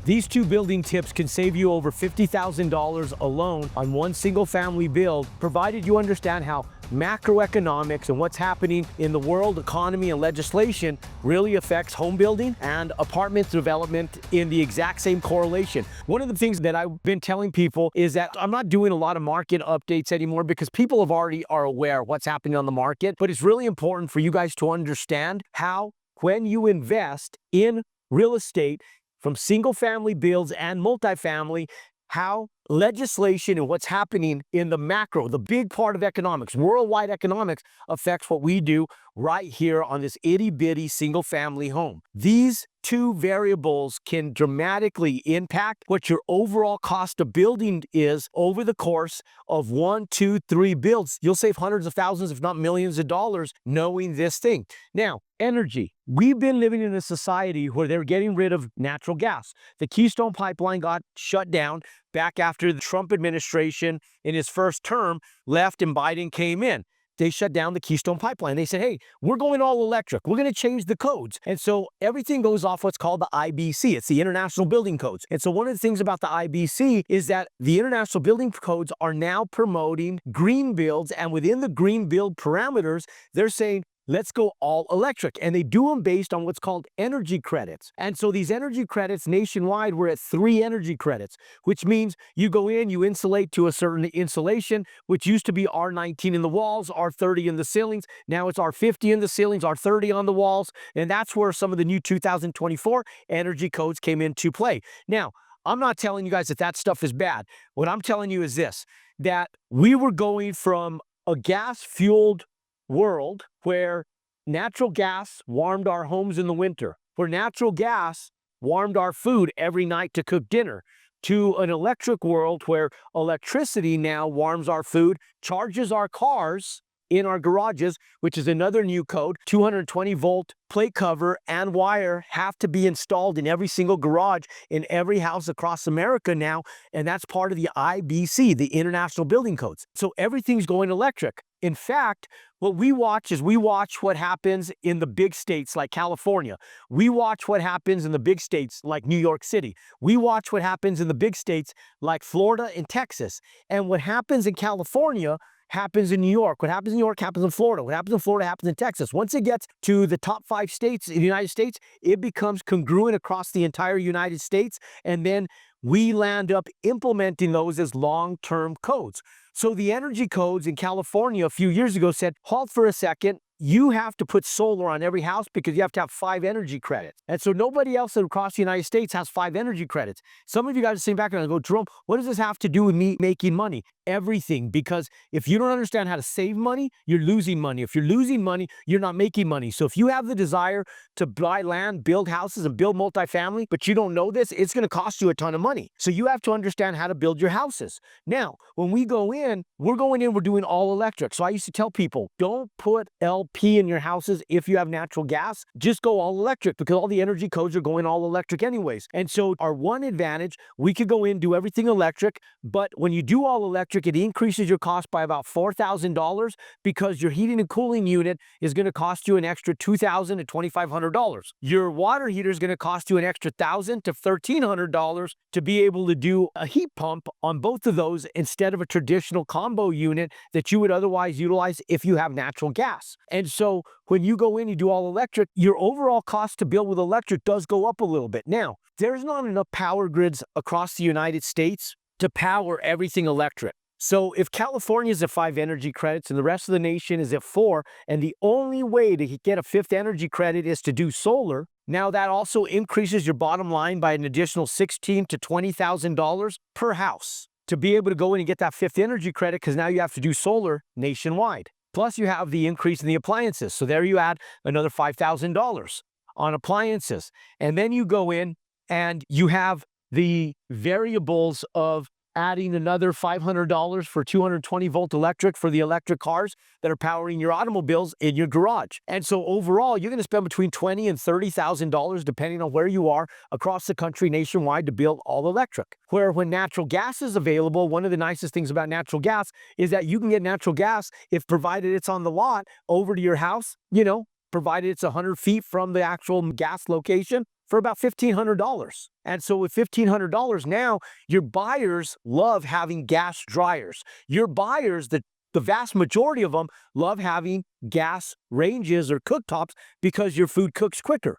These two building tips can save you over $50,000 alone on one single family build, provided you understand how macroeconomics and what's happening in the world economy and legislation really affects home building and apartment development in the exact same correlation. One of the things that I've been telling people is that I'm not doing a lot of market updates anymore because people are aware of what's happening on the market, but it's really important for you guys to understand how when you invest in real estate from single family builds and multifamily, how legislation and what's happening in the macro, the big part of economics, worldwide economics, affects what we do right here on this itty-bitty single-family home. These two variables can dramatically impact what your overall cost of building is over the course of 1, 2, 3 builds. You'll save hundreds of thousands, if not millions of dollars, knowing this thing. Now, energy. We've been living in a society where they're getting rid of natural gas. The Keystone Pipeline got shut down back after the Trump administration in his first term left and Biden came in. They shut down the Keystone Pipeline. They said, hey, we're going all electric. We're going to change the codes. And so everything goes off what's called the IBC. It's the International Building Codes. And so one of the things about the IBC is that the International Building Codes are now promoting green builds. And within the green build parameters, they're saying, let's go all electric. And they do them based on what's called energy credits. And so these energy credits nationwide, we're at 3 energy credits, which means you go in, you insulate to a certain insulation, which used to be R19 in the walls, R30 in the ceilings. Now it's R50 in the ceilings, R30 on the walls. And that's where some of the new 2024 energy codes came into play. Now, I'm not telling you guys that that stuff is bad. What I'm telling you is this, that we were going from a gas-fueled world where natural gas warmed our homes in the winter, where natural gas warmed our food every night to cook dinner, to an electric world where electricity now warms our food, charges our cars in our garages, which is another new code. 220 volt plate cover and wire have to be installed in every single garage in every house across America now, and that's part of the IBC, the International Building Codes. So everything's going electric. In fact, what we watch is we watch what happens in the big states like California. We watch what happens in the big states like New York City. We watch what happens in the big states like Florida and Texas. And what happens in California happens in New York. What happens in New York happens in Florida. What happens in Florida happens in Texas. Once it gets to the top 5 states in the United States, it becomes congruent across the entire United States. And then we land up implementing those as long-term codes. So the energy codes in California a few years ago said, halt for a second. You have to put solar on every house because you have to have 5 energy credits. And so nobody else across the United States has 5 energy credits. Some of you guys are sitting back and go, Jerome, what does this have to do with me making money? Everything. Because if you don't understand how to save money, you're losing money. If you're losing money, you're not making money. So if you have the desire to buy land, build houses, and build multifamily, but you don't know this, it's going to cost you a ton of money. So you have to understand how to build your houses. Now, when we go in, we're doing all electric. So I used to tell people, don't put LP in your houses if you have natural gas. Just go all electric because all the energy codes are going all electric anyways. And so our one advantage, we could go in, do everything electric, but when you do all electric, it increases your cost by about $4,000 because your heating and cooling unit is going to cost you an extra $2,000 to $2,500. Your water heater is going to cost you an extra $1,000 to $1,300 to be able to do a heat pump on both of those instead of a traditional combo unit that you would otherwise utilize if you have natural gas. And so when you go in, you do all electric, your overall cost to build with electric does go up a little bit. Now, there's not enough power grids across the United States to power everything electric. So if California is at 5 energy credits and the rest of the nation is at 4, and the only way to get a 5th energy credit is to do solar, now that also increases your bottom line by an additional $16,000 to $20,000 per house to be able to go in and get that 5th energy credit because now you have to do solar nationwide. Plus you have the increase in the appliances. So there you add another $5,000 on appliances. And then you go in and you have the variables of adding another $500 for 220 volt electric for the electric cars that are powering your automobiles in your garage. And so overall, you're going to spend between $20,000 and $30,000 depending on where you are across the country nationwide to build all electric. Where when natural gas is available, one of the nicest things about natural gas is that you can get natural gas if provided it's on the lot over to your house, provided it's 100 feet from the actual gas location. for about $1,500. And so with $1,500 now, your buyers love having gas dryers. Your buyers, the vast majority of them love having gas ranges or cooktops because your food cooks quicker.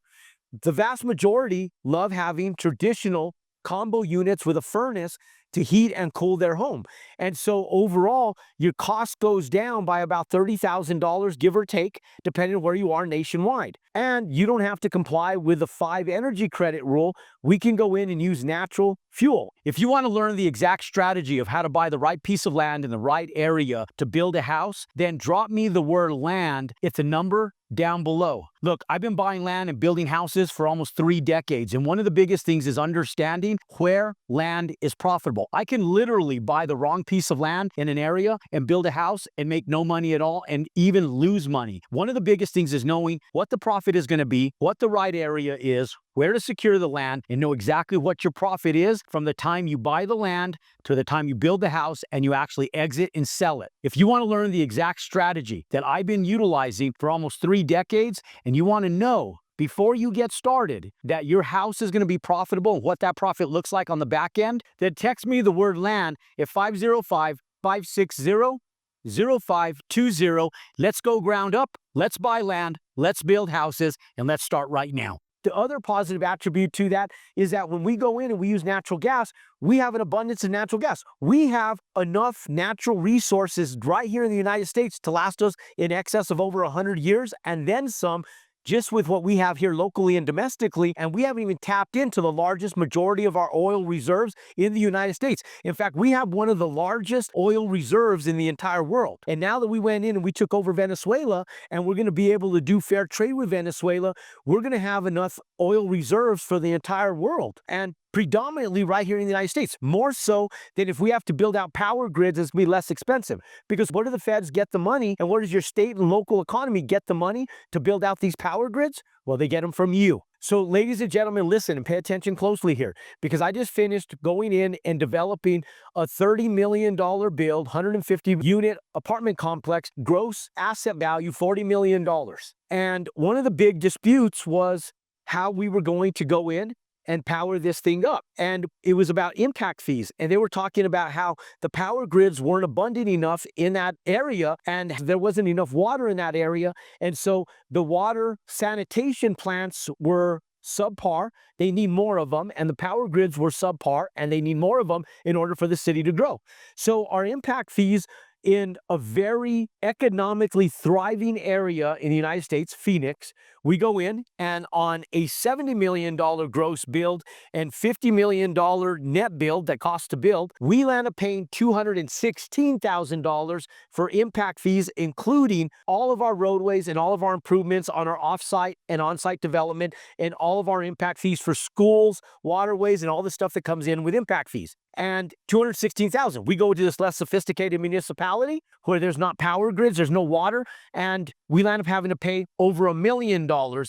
The vast majority love having traditional combo units with a furnace to heat and cool their home. And so overall, your cost goes down by about $30,000, give or take, depending on where you are nationwide. And you don't have to comply with the 5 energy credit rule. We can go in and use natural fuel. If you want to learn the exact strategy of how to buy the right piece of land in the right area to build a house, then drop me the word land. It's a number down below. Look, I've been buying land and building houses for almost 3 decades, and one of the biggest things is understanding where land is profitable. I can literally buy the wrong piece of land in an area and build a house and make no money at all and even lose money. One of the biggest things is knowing what the profit is going to be, what the right area is, where to secure the land, and know exactly what your profit is from the time you buy the land to the time you build the house and you actually exit and sell it. If you want to learn the exact strategy that I've been utilizing for almost 3 decades, and you want to know before you get started that your house is going to be profitable and what that profit looks like on the back end, then text me the word land at 505-560-0520. Let's go ground up, let's buy land, let's build houses, and let's start right now. The other positive attribute to that is that when we go in and we use natural gas, we have an abundance of natural gas. We have enough natural resources right here in the United States to last us in excess of over 100 years and then some, just with what we have here locally and domestically, and we haven't even tapped into the largest majority of our oil reserves in the United States. In fact, we have one of the largest oil reserves in the entire world. And now that we went in and we took over Venezuela, and we're going to be able to do fair trade with Venezuela, we're going to have enough oil reserves for the entire world. And predominantly right here in the United States, more so than if we have to build out power grids, it's going to be less expensive. Because where do the feds get the money, and where does your state and local economy get the money to build out these power grids? Well, they get them from you. So ladies and gentlemen, listen and pay attention closely here, because I just finished going in and developing a $30 million build, 150 unit apartment complex, gross asset value $40 million. And one of the big disputes was how we were going to go in and power this thing up. And it was about impact fees. And they were talking about how the power grids weren't abundant enough in that area, and there wasn't enough water in that area. And so the water sanitation plants were subpar. They need more of them. And the power grids were subpar, and they need more of them in order for the city to grow. So our impact fees in a very economically thriving area in the United States, Phoenix, we go in and on a $70 million gross build and $50 million net build that costs to build, we land up paying $216,000 for impact fees, including all of our roadways and all of our improvements on our off-site and on-site development, and all of our impact fees for schools, waterways, and all the stuff that comes in with impact fees. And $216,000. We go to this less sophisticated municipality where there's not power grids, there's no water, and we land up having to pay over $1 million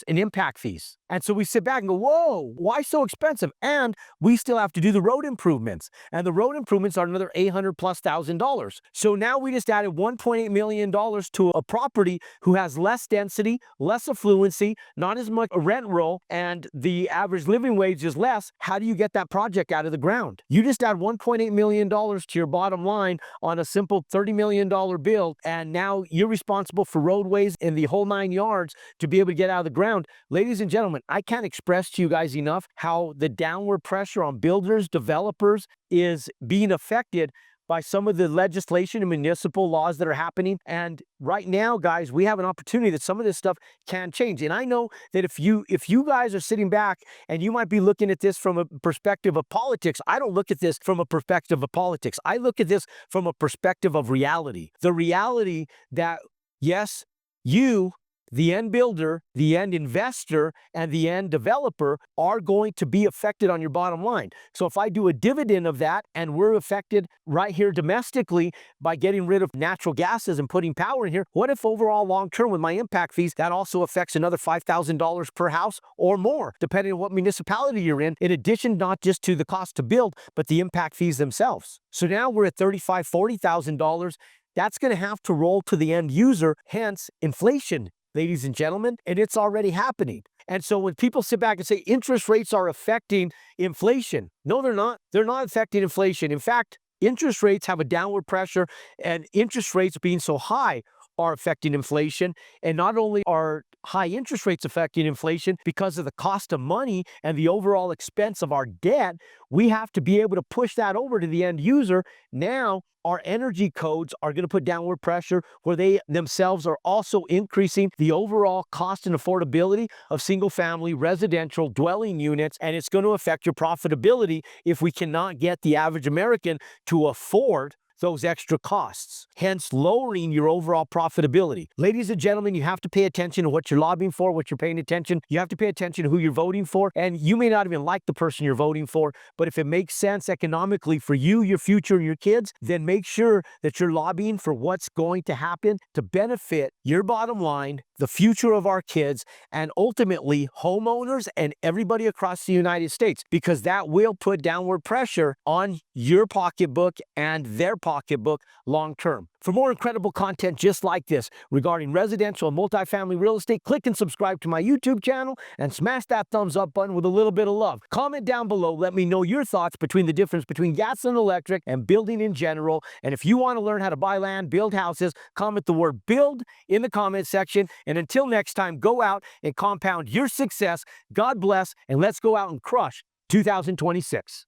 in impact fees. And so we sit back and go, whoa, why so expensive? And we still have to do the road improvements. And the road improvements are another $800,000+. So now we just added $1.8 million to a property who has less density, less affluency, not as much a rent roll, and the average living wage is less. How do you get that project out of the ground? You just add $1.8 million to your bottom line on a simple $30 million build, and now you're responsible for roadways and the whole 9 yards to be able to get out of the ground. Ladies and gentlemen, I can't express to you guys enough how the downward pressure on builders, developers is being affected by some of the legislation and municipal laws that are happening. And right now, guys, we have an opportunity that some of this stuff can change. And I know that if you guys are sitting back and you might be looking at this from a perspective of politics, I don't look at this from a perspective of politics. I look at this from a perspective of reality. The reality that, yes, you, the end builder, the end investor, and the end developer are going to be affected on your bottom line. So if I do a dividend of that and we're affected right here domestically by getting rid of natural gases and putting power in here, what if overall long-term with my impact fees, that also affects another $5,000 per house or more, depending on what municipality you're in addition not just to the cost to build, but the impact fees themselves. So now we're at $35,000, $40,000. That's going to have to roll to the end user, hence inflation, ladies and gentlemen, and it's already happening. And so when people sit back and say interest rates are affecting inflation, no, they're not. They're not affecting inflation. In fact, interest rates have a downward pressure, and interest rates being so high are affecting inflation. And not only are high interest rates affecting inflation because of the cost of money and the overall expense of our debt, we have to be able to push that over to the end user. Now, our energy codes are going to put downward pressure where they themselves are also increasing the overall cost and affordability of single-family residential dwelling units, and it's going to affect your profitability if we cannot get the average American to afford those extra costs, hence lowering your overall profitability. Ladies and gentlemen, you have to pay attention to what you're lobbying for, what you're paying attention. You have to pay attention to who you're voting for, and you may not even like the person you're voting for, but if it makes sense economically for you, your future, and your kids, then make sure that you're lobbying for what's going to happen to benefit your bottom line, the future of our kids, and ultimately homeowners and everybody across the United States, because that will put downward pressure on your pocketbook and their pocketbook long term. For more incredible content just like this regarding residential and multifamily real estate, click and subscribe to my YouTube channel and smash that thumbs up button with a little bit of love. Comment down below, let me know your thoughts between the difference between gas and electric and building in general. And if you want to learn how to buy land, build houses, comment the word build in the comment section. And until next time, go out and compound your success. God bless, and let's go out and crush 2026.